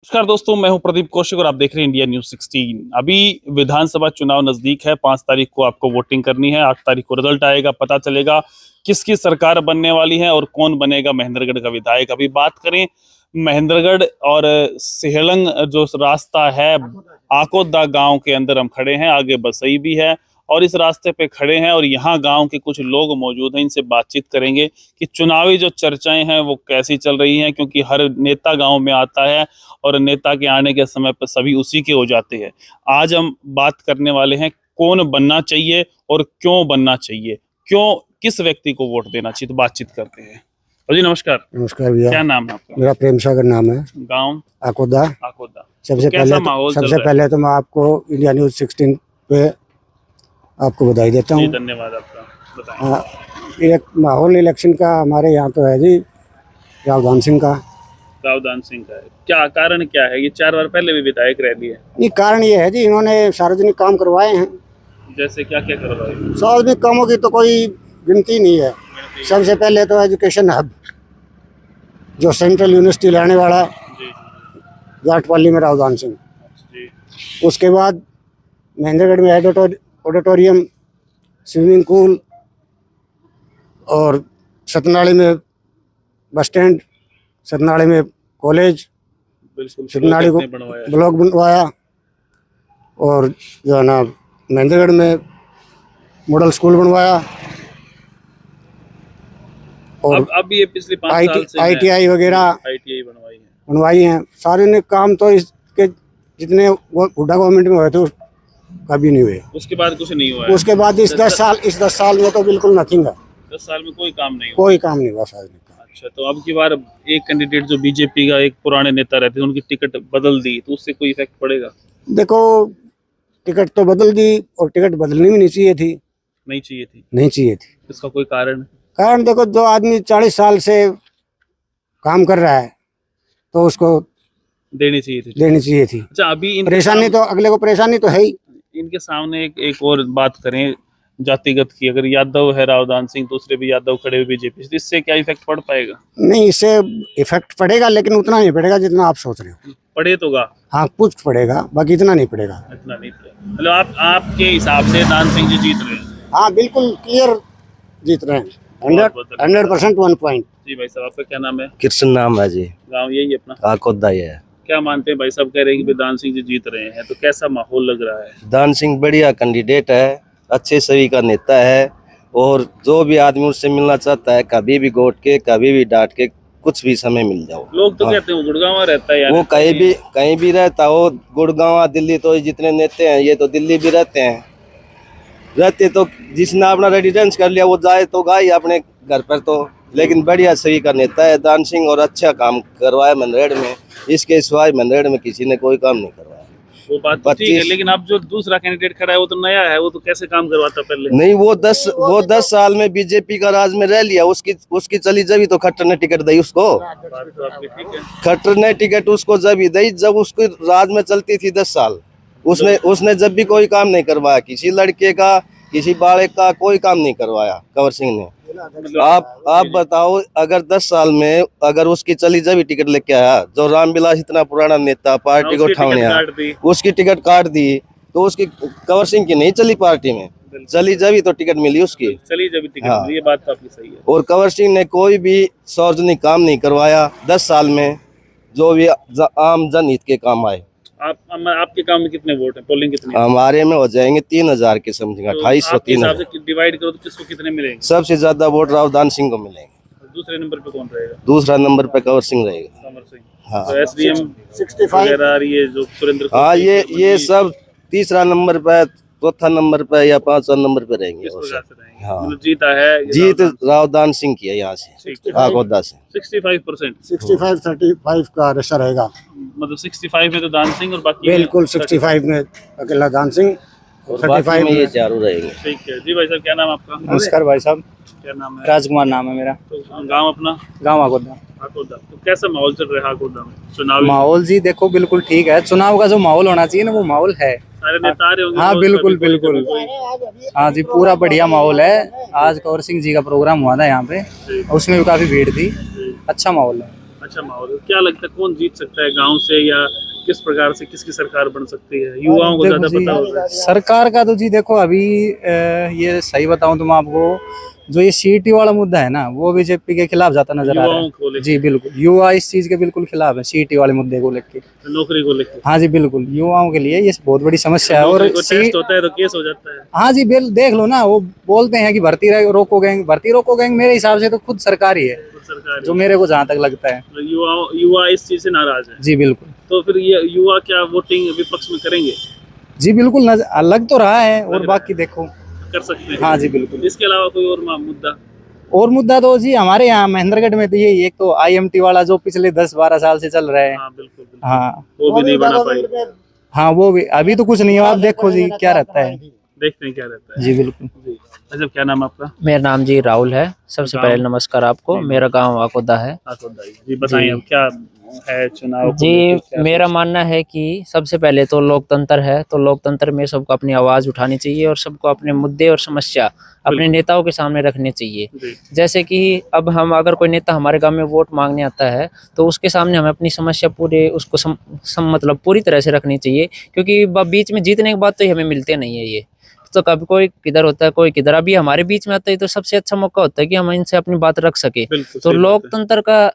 नमस्कार दोस्तों, मैं हूं प्रदीप कौशिक और आप देख रहे हैं इंडिया न्यूज 16। अभी विधानसभा चुनाव नजदीक है। 5 तारीख को आपको वोटिंग करनी है। 8 तारीख को रिजल्ट आएगा, पता चलेगा किसकी सरकार बनने वाली है और कौन बनेगा महेंद्रगढ़ का विधायक। अभी बात करें महेंद्रगढ़ और सेहलंग जो रास्ता है, आकोदा गांव के अंदर हम खड़े हैं। आगे बसई भी है और इस रास्ते पे खड़े हैं और यहाँ गांव के कुछ लोग मौजूद हैं। इनसे बातचीत करेंगे कि चुनावी जो चर्चाएं हैं वो कैसी चल रही हैं, क्योंकि हर नेता गांव में आता है और नेता के आने के समय पर सभी उसी के हो जाते हैं। आज हम बात करने वाले हैं कौन बनना चाहिए और क्यों बनना चाहिए, किस व्यक्ति को वोट देना चाहिए। तो बातचीत करते हैं। जी नमस्कार। नमस्कार भैया। क्या नाम है आपका? मेरा प्रेम सागर नाम है। गाँव आकोदा। सबसे पहले तो मैं आपको इंडिया न्यूज 16 पे आपको बधाई देता हूँ। धन्यवाद आपका। एक माहौल इलेक्शन का हमारे यहाँ तो है जी, रावदान सिंह का है। क्या कारण क्या है? ये 4 बार पहले भी विधायक रह लिए। नहीं, कारण ये है जी, इन्होंने सार्वजनिक काम करवाए हैं। जैसे क्या क्या करवाए? सार्वजनिक कामों की तो कोई गिनती नहीं है। सबसे पहले तो एजुकेशन हब जो सेंट्रल यूनिवर्सिटी लाने वाला जाटपाली में रावदान सिंह। उसके बाद महेंद्रगढ़ में ऑडिटोरियम, स्विमिंग पूल और सतनाड़ी में बस स्टैंड, सतनाड़ी में कॉलेज, सतनाड़ी को ब्लॉक बनवाया और जो है ना महेंद्रगढ़ में मॉडल स्कूल बनवाया और अब ये पिछले 5 साल से ITI वगैरह बनवाई हैं। सार्वजनिक काम तो इसके जितने हुड्डा गवर्नमेंट में हुए थे कभी नहीं हुए। उसके बाद कुछ नहीं हुआ। उसके बाद इस 10 साल में तो बिल्कुल नथिंग है। 10 साल में कोई काम नहीं हुआ सार्वजनिक का। अच्छा, तो अब की बार एक कैंडिडेट जो बीजेपी का एक पुराने नेता रहते थे, उनकी टिकट बदल दी, तो उससे कोई इफेक्ट पड़ेगा? देखो, टिकट तो बदल दी और टिकट बदलनी भी नहीं चाहिए थी। इसका कोई कारण? देखो, जो आदमी 40 साल से काम कर रहा है तो उसको देनी चाहिए थी। अच्छा, अभी परेशानी तो अगले को परेशानी तो है ही। इनके सामने एक और बात करें जातिगत की, अगर यादव है रावदान सिंह, दूसरे भी यादव खड़े हुए बीजेपी, तो इससे क्या इफेक्ट पड़ पाएगा? नहीं, इससे इफेक्ट पड़ेगा, लेकिन उतना नहीं पड़ेगा जितना आप सोच रहे हो। पड़े तो हाँ, कुछ पड़ेगा, बाकी इतना नहीं पड़ेगा। मतलब आपके हिसाब से दान सिंह जी जीत रहे हैं? हाँ, बिल्कुल क्लियर जीत रहे हैं। 100% 1 पॉइंट। जी भाई साहब, आपका क्या नाम है? कृष्ण नाम है जी। गाँव यही अपना आकोदा है। क्या मानते हैं भाई साहब? कह रहे हैं कि दान सिंह जी जीत रहे हैं, तो कैसा माहौल लग रहा है? दान सिंह बढ़िया कैंडिडेट है, अच्छे सभी का नेता है और जो भी आदमी उससे मिलना चाहता है, कभी भी गोट के, कभी भी डांट के, कुछ भी समय मिल जाओ। लोग तो कहते हैं वो गुड़गांव रहता है यार। वो कहीं भी रहता हो, गुड़गांव दिल्ली, तो जितने नेता हैं ये तो दिल्ली भी रहते तो जिसने अपना रेजिडेंस कर लिया वो जाए तो गए अपने घर पर। तो लेकिन बढ़िया सही का नेता है दान सिंह और अच्छा काम करवाया मनरेड में। इसके सिवाय मनरेड में किसी ने कोई काम नहीं करवाया। वो बात तो ठीक है, लेकिन अब जो दूसरा कैंडिडेट खड़ा है वो तो नया है, वो तो कैसे काम करवाता पहले? नहीं, वो 10 साल में बीजेपी का राज में रह लिया। उसकी चली जब तो खट्टर ने टिकट दी उसको। खट्टर ने टिकट उसको जब दी जब उसकी राज में चलती थी 10 साल। उसने जब भी कोई काम नहीं करवाया, किसी लड़के का, किसी बालक का कोई काम नहीं करवाया कंवर सिंह ने। आप बताओ, अगर 10 साल में अगर उसकी चली जब टिकट लेके आया, जो रामविलास इतना पुराना नेता पार्टी को उठाने आया, उसकी टिकट काट दी, तो उसकी कंवर सिंह की नहीं चली पार्टी में, चली जब तो टिकट मिली उसकी। हाँ। ये बात तो आपकी सही है। और कंवर सिंह ने कोई भी सार्वजनिक काम नहीं करवाया 10 साल में, जो भी आम जनहित के काम आए। आपके काम में कितने वोट हैं? पोलिंग कितनी? हमारे में हो जाएंगे 3000 के समथिंग, 2803। डिवाइड करो तो किसको कितने मिलेंगे? सबसे ज्यादा वोट रावदान सिंह को मिलेंगे। दूसरे नंबर पे कौन रहेगा? दूसरा नंबर पे कंवर सिंह रहेगा। हाँ। तो SDM 65 ये जो सुरेंद्र, हाँ, ये सब तीसरा नंबर पे, चौथा नंबर पे या 5वां नंबर पे रहेंगे। हाँ, जीता है, जीत रावदान सिंह की है यहाँ से, आकोदा से। 65%, 65-35 का रेशा रहेगा। मतलब 65 में तो दान सिंह और बाकी बिल्कुल 65 में अकेला दान सिंह और 35 में ये चारों रहेंगे। ठीक है जी। भाई साहब, क्या नाम आपका? नमस्कार भाई साहब। क्या नाम है? राजकुमार नाम है मेरा। तो गांव अपना? गांव आकोदा। तो कैसा माहौल चल रहा है आकोदा में चुनाव? माहौल जी देखो बिल्कुल ठीक है। चुनाव का जो माहौल होना चाहिए ना, वो माहौल है। सारे नेता आ रहे होंगे? हाँ, बिल्कुल। हाँ जी, पूरा बढ़िया माहौल है। आज कंवर सिंह जी का प्रोग्राम हुआ था यहाँ पे, उसमें भी काफी भीड़ थी। अच्छा माहौल है। अच्छा माहौल है। क्या लगता है कौन जीत सकता है गांव से, या किस प्रकार से किसकी सरकार बन सकती है? युवाओं को देखो ज्यादा जी, पता होता है। सरकार का तो जी देखो अभी ये सही बताऊं तो मैं आपको, जो ये सीटी वाला मुद्दा है ना, वो बीजेपी के खिलाफ जाता नजर आ रहा युवाओं को है। लेके, जी बिल्कुल, युवा इस चीज के बिल्कुल खिलाफ है, सीटी वाले मुद्दे को लेके। नौकरी को लेके। हाँ जी बिल्कुल, युवाओं के लिए ये बहुत बड़ी समस्या है। और नौकरी को टेस्ट होता है तो केस हो जाता है। हाँ जी बिल देख लो ना, वो बोलते हैं कि भर्ती रोको गैंग, मेरे हिसाब से तो खुद सरकार ही है, तो सरकार जो मेरे को जहाँ तक लगता है। युवा इस चीज से नाराज है। जी बिल्कुल। तो फिर ये युवा क्या वोटिंग विपक्ष में करेंगे? जी बिल्कुल, लग तो रहा है, और लग बाकी देखो। कर सकते हैं। हाँ जी बिल्कुल। इसके अलावा कोई और मुद्दा? और मुद्दा तो जी हमारे यहाँ महेंद्रगढ़ में तो यही, एक तो IMT वाला जो पिछले 10-12 साल से चल रहा है। हाँ बिल्कुल, बिल्कुल। हाँ वो भी नहीं बना पाई। हाँ, वो भी अभी तो कुछ नहीं है, आप देखो जी क्या रहता है। देखते हैं क्या रहता है। जी बिल्कुल। जी। अच्छा, क्या नाम आपका? मेरा नाम जी राहुल है। सबसे गाँव? पहले नमस्कार आपको। मेरा गांव आकोदा है। जी बताइए, अब क्या है चुनाव को जी लेकर क्या मेरा सोच- मानना है कि सबसे पहले तो लोकतंत्र है, तो लोकतंत्र में सबको अपनी आवाज उठानी चाहिए और सबको अपने मुद्दे और समस्या अपने बिल्कुल। नेताओं के सामने रखने चाहिए। जी, जैसे कि अब हम अगर कोई नेता हमारे गांव में वोट मांगने आता है तो उसके सामने हमें अपनी समस्या पूरे उसको मतलब पूरी तरह से रखनी चाहिए, क्योंकि बीच में जीतने के बाद तो ये हमें मिलते नहीं है ये। तो कभी कोई किधर होता है, कोई किधर, अभी हमारे बीच में आता है तो सबसे अच्छा मौका होता है कि हम इनसे अपनी बात रख सके। बिल्कुल तो सही बात है। लोकतंत्र का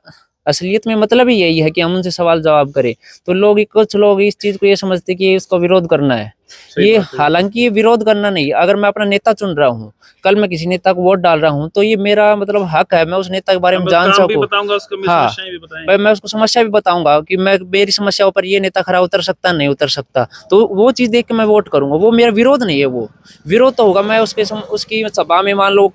असलियत में मतलब ही यही है कि हम उनसे सवाल जवाब करें। तो कुछ लोग इस चीज को ये समझते हैं कि इसको विरोध करना है। सही ये बात है। हालांकि ये विरोध करना नहीं है। अगर मैं अपना नेता चुन रहा हूँ, कल मैं किसी नेता को वोट डाल रहा हूँ, तो ये मेरा मतलब हक है, मैं उस नेता के बारे में अब जान काम भी सकूं। बताऊंगा उसको, मेरी हाँ, समस्याएं भी बताएंगे। मैं उसको समस्या भी बताऊंगा कि मैं मेरी समस्याओं पर ये नेता खरा उतर सकता नहीं उतर सकता, तो वो चीज देख के मैं वोट करूंगा। वो मेरा विरोध नहीं है, वो विरोध तो होगा मैं उसकी सभा में, मान लो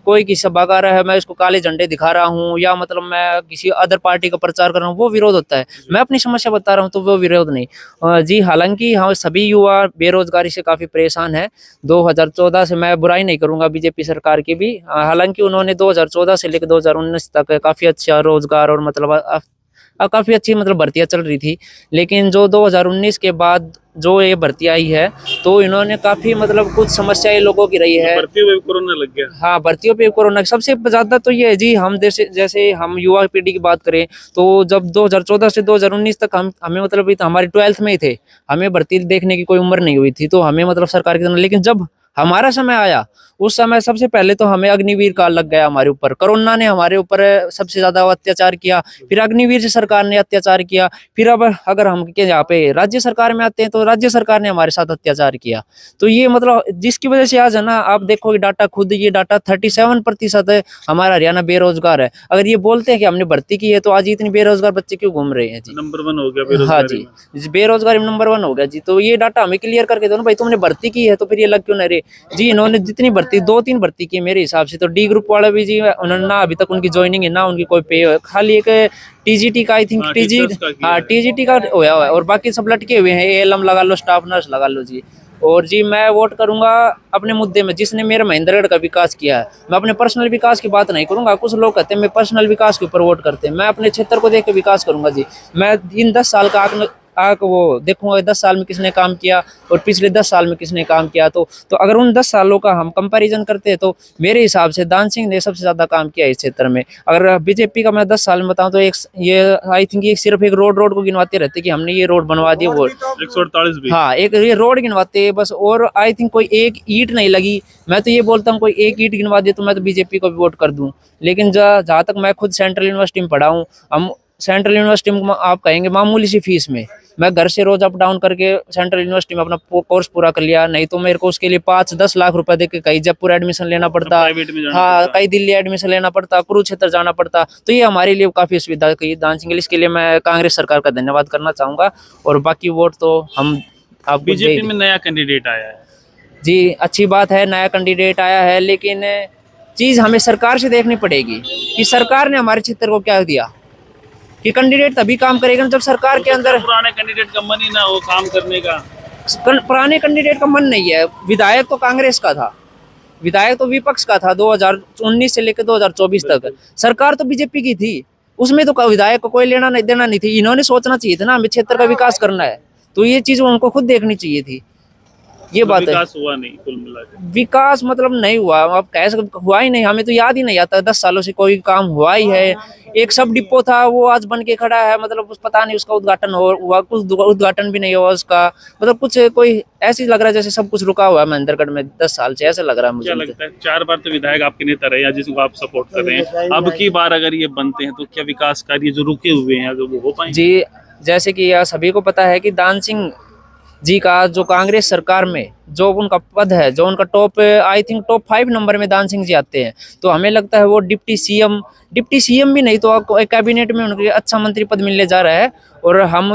कोई की सभा कर रहा है, मैं उसको काले झंडे दिखा रहा हूँ, या मतलब मैं किसी अदर पार्टी का प्रचार कर रहा हूँ, वो विरोध होता है। मैं अपनी समस्या बता रहा हूँ तो वो विरोध नहीं। जी हालांकि हाँ, सभी युवा बेरोजगारी से काफी परेशान है। 2014 से, मैं बुराई नहीं करूंगा बीजेपी सरकार की भी, हालांकि उन्होंने 2014 से लेकर 2019 तक काफी अच्छा रोजगार और मतलब काफी अच्छी मतलब भर्तियां चल रही थी। लेकिन जो 2019 के बाद जो ये भर्ती आई है, तो इन्होंने काफी मतलब कुछ समस्याएं लोगों की रही है। भर्तियों में कोरोना लग गया। हाँ, भर्तियों पे कोरोना सबसे ज्यादा तो ये है जी। हम जैसे हम युवा पीढ़ी की बात करें तो जब 2014 से 2019 तक हमें मतलब हमारे 12th में ही थे, हमें भर्ती देखने की कोई उम्र नहीं हुई थी, तो हमें मतलब सरकार की तरफ। लेकिन जब हमारा समय आया, उस समय सबसे पहले तो हमें अग्निवीर काल लग गया हमारे ऊपर। कोरोना ने हमारे ऊपर सबसे ज्यादा अत्याचार किया, फिर अग्निवीर से सरकार ने अत्याचार किया, फिर अब अगर हम के यहाँ पे राज्य सरकार में आते हैं तो राज्य सरकार ने हमारे साथ अत्याचार किया। तो ये मतलब जिसकी वजह से आज है ना, आप देखोगे डाटा, खुद ये डाटा 37% है हमारा हरियाणा बेरोजगार है। अगर ये बोलते हैं कि हमने भर्ती की है, तो आज इतनी बेरोजगार बच्चे क्यों घूम रहे हैं जी? नंबर 1 हो गया हाँ बेरोजगारी जी, में। बेरोजगारी में नंबर 1 हो गया जी। तो ये डाटा हमें क्लियर करके दो ना भाई, तुमने भर्ती की है तो फिर ये लग क्यों नहीं रहे जी? इन्होंने जितनी भर्ती, 2-3 भर्ती की मेरे हिसाब से, तो डी ग्रुप वाले भी जी, उन्होंने ना अभी तक उनकी ज्वाइनिंग है ना उनकी कोई पे है, खाली एक TGT का, आई थिंक हाँ, TGT, टीचर्स का किया हाँ है। TGT का होया हुआ है, और बाकी सब लटके हुए हैं। ALM लगा लो, स्टाफ नर्स लगा लो जी। और जी मैं वोट करूंगा अपने मुद्दे में, जिसने मेरे महेंद्रगढ़ का विकास किया है। मैं अपने पर्सनल विकास की बात नहीं करूंगा। कुछ लोग कहते हैं मैं पर्सनल विकास के ऊपर वोट करते हैं, मैं अपने क्षेत्र को देख के विकास करूंगा जी। मैं इन 10 साल का वो देखूंगा 10 साल में किसने काम किया और पिछले 10 साल में किसने काम किया। तो अगर उन 10 सालों का हम कंपैरिजन करते हैं तो मेरे हिसाब से दान सिंह ने सबसे ज्यादा काम किया इस क्षेत्र में। अगर बीजेपी का मैं 10 साल में बताऊं तो ये आई थिंक ये सिर्फ एक रोड को गिनवाते रहते कि हमने ये रोड बनवा दिया, वो 148 भी। हाँ एक ये रोड गिनवाते हैं बस, और आई थिंक कोई एक ईंट नहीं लगी। मैं तो ये बोलता हूँ कोई एक ईंट गिनवा दे तो मैं तो बीजेपी को भी वोट कर दूं। लेकिन जहाँ तक मैं खुद सेंट्रल यूनिवर्सिटी में पढ़ा हूँ, हम सेंट्रल यूनिवर्सिटी में आप कहेंगे मामूली सी फीस में मैं घर से रोज अप डाउन करके सेंट्रल यूनिवर्सिटी में अपना कोर्स पूरा कर लिया। नहीं तो मेरे को उसके लिए 5-10 लाख रुपए देके कहीं जयपुर एडमिशन लेना पड़ता, प्राइवेट में जाना हाँ पड़ता। कहीं दिल्ली एडमिशन लेना पड़ता, कुरुक्षेत्र जाना पड़ता। तो ये हमारे लिए काफी सुविधा की दान सिंह, इसके लिए मैं कांग्रेस सरकार का धन्यवाद करना चाहूंगा। और बाकी वोट तो हम आपको बीजेपी में नया कैंडिडेट आया है। जी, अच्छी बात है नया कैंडिडेट आया है, लेकिन चीज हमें सरकार से देखनी पड़ेगी कि सरकार ने हमारे क्षेत्र को क्या दिया। कि कैंडिडेट तभी काम करेगा जब सरकार के अंदर, पुराने कैंडिडेट का मन ही ना हो काम करने का। पुराने कैंडिडेट का मन नहीं है। विधायक तो कांग्रेस का था, विधायक तो विपक्ष का था 2019 से लेकर 2024 तक। सरकार तो बीजेपी की थी, उसमें तो विधायक को कोई लेना नहीं देना नहीं थी। इन्होंने सोचना चाहिए था ना हमें क्षेत्र का विकास करना है, तो ये चीज उनको खुद देखनी चाहिए थी। ये बात है। विकास हुआ नहीं कुल मिला के। विकास मतलब नहीं हुआ, अब कह सकते हुआ ही नहीं, हमें तो याद ही नहीं आता 10 सालों से कोई काम हुआ ही है। एक सब डिपो था वो आज बन के खड़ा है, मतलब पता नहीं उसका उद्घाटन हुआ, कुछ उद्घाटन भी नहीं हुआ उसका, मतलब कुछ कोई ऐसे लग रहा है जैसे सब कुछ रुका हुआ है महेंद्रगढ़ में 10 साल से, ऐसा लग रहा है क्या मुझे। लगता है 4 बार तो विधायक आपके नेता रहे या जिसको आप सपोर्ट कर रहे हैं, अब की बार अगर ये बनते हैं तो क्या विकास कार्य जो रुके हुए हैं अगर वो हो पाएंगे? जी, जैसे कि यह सभी को पता है कि दान सिंह जी का जो कांग्रेस सरकार में जो उनका पद है, जो उनका top I think top 5 number में दान सिंह जी आते हैं, तो हमें लगता है वो डिप्टी सीएम भी नहीं तो कैबिनेट में उनके अच्छा मंत्री पद मिलने जा रहा है। और हम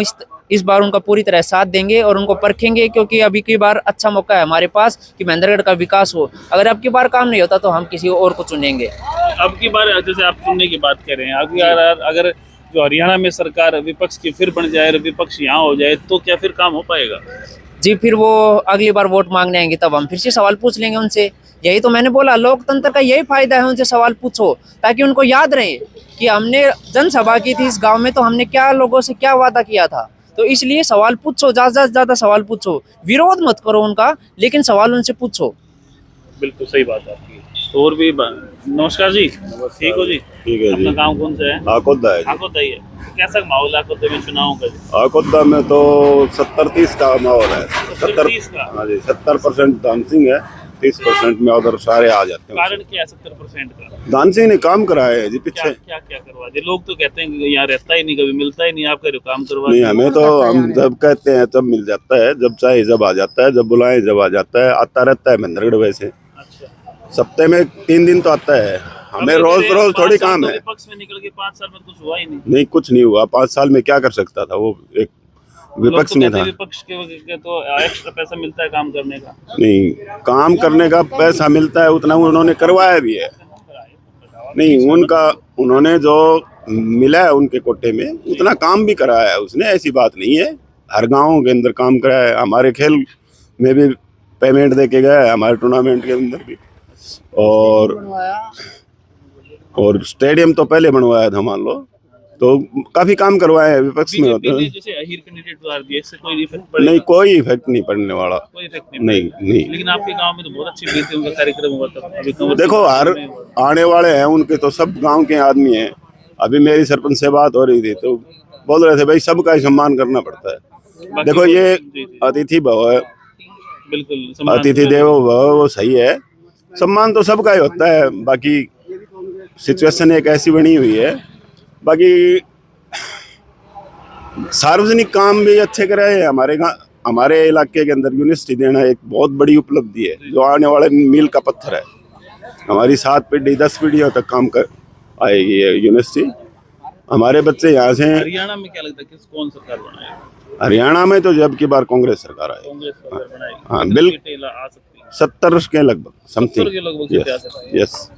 इस बार उनका पूरी तरह साथ देंगे और उनको परखेंगे, क्योंकि अभी की बार अच्छा मौका है हमारे पास कि महेंद्रगढ़ का विकास हो। अगर अब की बार काम नहीं होता तो हम किसी और को चुनेंगे। अब की बार जैसे आप चुनने की बात कर रहे हैं, अब यार अगर जो हरियाणा में सरकार विपक्ष की फिर बन जाए और विपक्ष यहाँ हो जाए तो क्या फिर काम हो पाएगा? जी, फिर वो अगली बार वोट मांगने आएंगे तब हम फिर से सवाल पूछ लेंगे उनसे। यही तो मैंने बोला, लोकतंत्र का यही फायदा है, उनसे सवाल पूछो ताकि उनको याद रहे कि हमने जनसभा की थी इस गांव में, तो हमने क्या लोगों से क्या वादा किया था। तो इसलिए सवाल पूछो, ज्यादा से ज्यादा सवाल पूछो, विरोध मत करो उनका, लेकिन सवाल उनसे पूछो। बिल्कुल सही बात है आपकी। तो और भी नमस्कार जी, ठीक हो जी? ठीक है जी। अपना गांव कौन सा है? आकोदा है जी। आकोदा ही है। कैसा माहौल आकोदा में चुनाव का? आकोदा में तो 70-30 का माहौल है। 30 का? हाँ जी, 70% दानसिंह है, 30% में उधर सारे आ जाते हैं। कारण क्या है 70% का? दानसिंह ने काम कराया है जी क्या पीछे। क्या क्या करवा दिया? लोग तो कहते हैं कि यहाँ रहता ही नहीं, कभी मिलता ही नहीं, आप कह रहे हो काम करवा नहीं, दिया। हमें तो हम जब कहते हैं तब मिल जाता है, जब चाहे जब आ जाता है, जब बुलाए जब आ जाता है, आता रहता है महेंद्रगढ़। वैसे अच्छा, सप्ताह में 3 दिन तो आता है। हमें रोज रोज थोड़ी काम है। विपक्ष में निकल के 5 साल में कुछ हुआ ही नहीं। नहीं, कुछ नहीं हुआ। 5 साल में क्या कर सकता था वो, एक विपक्ष में था। विपक्ष के तो एक्स्ट्रा पैसा मिलता है काम करने का। नहीं, काम करने का पैसा मिलता है उतना उन्होंने करवाया भी है। नहीं, उन्होंने जो मिला है उनके कोटे में उतना काम भी कराया है उसने, ऐसी बात नहीं है। हर गांव के अंदर काम कराया है। हमारे खेल में भी पेमेंट दे के गया है, हमारे टूर्नामेंट के अंदर भी। और स्टेडियम तो पहले बनवाया था मान लो, तो काफी काम करवाए हैं विपक्ष में होते हैं। जैसे अहीर कैंडिडेट उतार दिए, इससे कोई इफेक्ट पड़ेगा? नहीं, कोई इफेक्ट नहीं पड़ने वाला। कोई इफेक्ट नहीं नहीं। लेकिन आपके गांव में तो बहुत अच्छी बीती उनका कार्यक्रम हुआ था। अभी कंवर देखो, सिंह हर नहीं हुआ। आने वाले हैं उनके तो सब गांव के आदमी हैं। अभी मेरी सरपंच से बात हो रही थी तो बोल रहे थे भाई सबका ही सम्मान करना पड़ता है। बाकी देखो, ये जी, जी, अतिथि भव है, बिल्कुल सम्मान अतिथि देवो भव, वो सही है। सम्मान तो सबका ही होता है। बाकी सिचुएशन एक ऐसी बनी हुई है। बाकी सार्वजनिक काम भी अच्छे कराए हैं। हमारे इलाके के अंदर यूनिवर्सिटी देना एक बहुत बड़ी उपलब्धि है, जो आने वाले मील का पत्थर है। हमारी 7 पीढ़ी 10 पीढ़ियों तक काम कर आएगी ये यूनिवर्सिटी। हमारे बच्चे यहाँ से। हरियाणा में क्या लगता है कौन सरकार बनाएगा? हरियाणा में तो जब की बार कांग्रेस सरकार आएगी। कांग्रेस सरकार बनाएगी। हाँ, कितनी बिल्कुल। सीटें आ सकती हैं? 70 के लगभग 70 समथिंग। के लगभग सीटें आ सकती हैं। यस,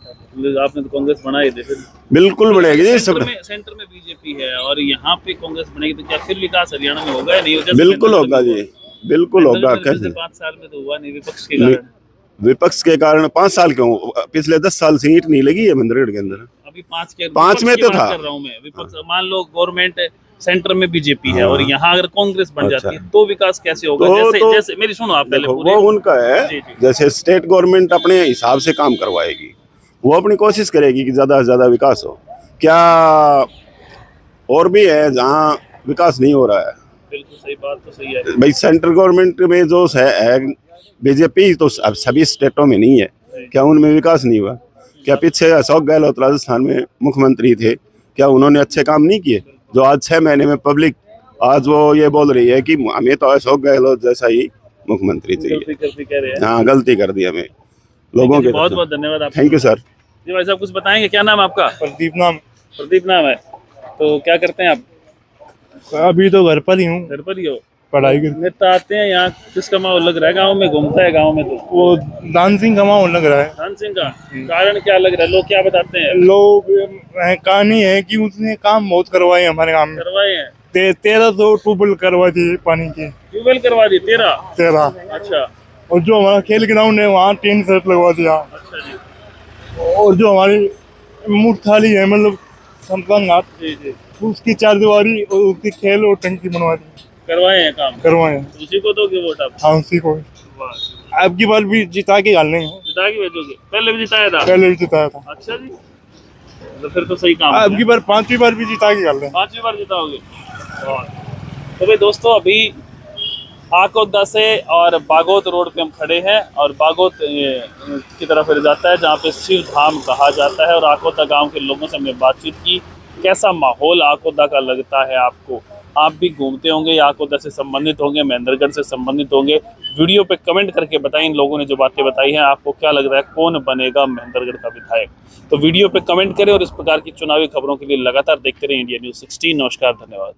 आपने तो कांग्रेस बनाई थी फिर। बिल्कुल बढ़ेगी जी। सेंटर में बीजेपी है और यहाँ पे कांग्रेस बनेगी, तो क्या फिर विकास हरियाणा में होगा या नहीं होगा? बिल्कुल होगा जी, बिल्कुल होगा। पिछले कैसे 5 साल में तो हुआ नहीं विपक्ष के कारण। विपक्ष के कारण 5 साल क्यों, पिछले 10 साल से ईंट नहीं लगी है महेंद्रगढ़ के अंदर। अभी 5 के 5 में तो था। कर रहा हूँ मैं। विपक्ष मान लो गवर्नमेंट सेंटर में बीजेपी है और यहाँ अगर कांग्रेस बन अच्छा। जाती है तो विकास कैसे होगा? जैसे मेरी सुनो आप पहले देखो, पूरे। वो उनका है। जी, जी। जैसे स्टेट गवर्नमेंट अपने हिसाब से काम करवाएगी, वो अपनी कोशिश करेगी कि ज्यादा से ज्यादा विकास हो। क्या और भी है जहाँ विकास नहीं हो रहा है? बिल्कुल सही बात, तो सही है। भाई सेंट्रल गवर्नमेंट में जो है बीजेपी, तो अब सभी स्टेटों में नहीं है। क्या उनमें विकास नहीं हुआ? क्या पीछे अशोक गहलोत राजस्थान में मुख्यमंत्री थे, क्या उन्होंने अच्छे काम नहीं किए? जो आज 6 महीने में पब्लिक आज वो ये बोल रही है कि हमें तो अशोक गहलोत जैसा ही मुख्यमंत्री चाहिए। गलती कह रहे हैं। हाँ, गलती कर दी हमें लोगों के। बहुत बहुत धन्यवाद आपका। Thank you sir. जी भाई साहब कुछ बताएंगे? क्या नाम है आपका? प्रदीप नाम। प्रदीप नाम है। तो क्या करते हैं आप? अभी तो घर पर ही हूँ, घर पर ही हो? पढ़ाई कर। नेता आते हैं यहाँ, किसका माहौल लग रहा है? गाँव में घूमता है गाँव में तो वो दान सिंह का माहौल लग रहा है। धान सिंह का कारण क्या लग रहा है? लोग क्या बताते हैं? लोग कहानी है कि उसने काम बहुत करवाए हमारे गाँव में। करवाए हैं? 1300 ट्यूबवेल करवा दिए पानी के। ट्यूबवेल करवा दी 13? 13। अच्छा और जो हमारा खेल ग्राउंड है वहाँ टीन सेट लगवा दिया। अच्छा जी। और जो हमारी मुठ थाली है, मतलब संपंग घाट, जी जी उसकी 4 दीवारी और उसकी खेल और टंकी बनवा दी। करवाए हैं काम? करवाए। उसी को दोगे वोट आप? हाँ, उसी को। अब की बार भी जिता के डालने हैं। जिता के भेजोगे? पहले भी जिताया था? पहले भी जिताया था। अच्छा जी, तो फिर तो सही काम अब है। की बार 5वीं बार भी जिता के डालने हैं। 5वीं बार जिताओगे? तो भाई दोस्तों, अभी आकोदा से और बागोत रोड पे हम खड़े हैं और बागोत की तरफ फिर जाता है जहाँ पे शिव धाम कहा जाता है। और आकोदा गांव के लोगों से हमने बातचीत की, कैसा माहौल आकोदा का लगता है आपको। आप भी घूमते होंगे या आकोदा से संबंधित होंगे, महेंद्रगढ़ से संबंधित होंगे, वीडियो पे कमेंट करके बताएं। इन लोगों ने जो बातें बताई हैं, आपको क्या लग रहा है कौन बनेगा महेंद्रगढ़ का विधायक। तो वीडियो पे कमेंट करें और इस प्रकार की चुनावी खबरों के लिए लगातार देखते रहे इंडिया न्यूज़ 16। नमस्कार, धन्यवाद।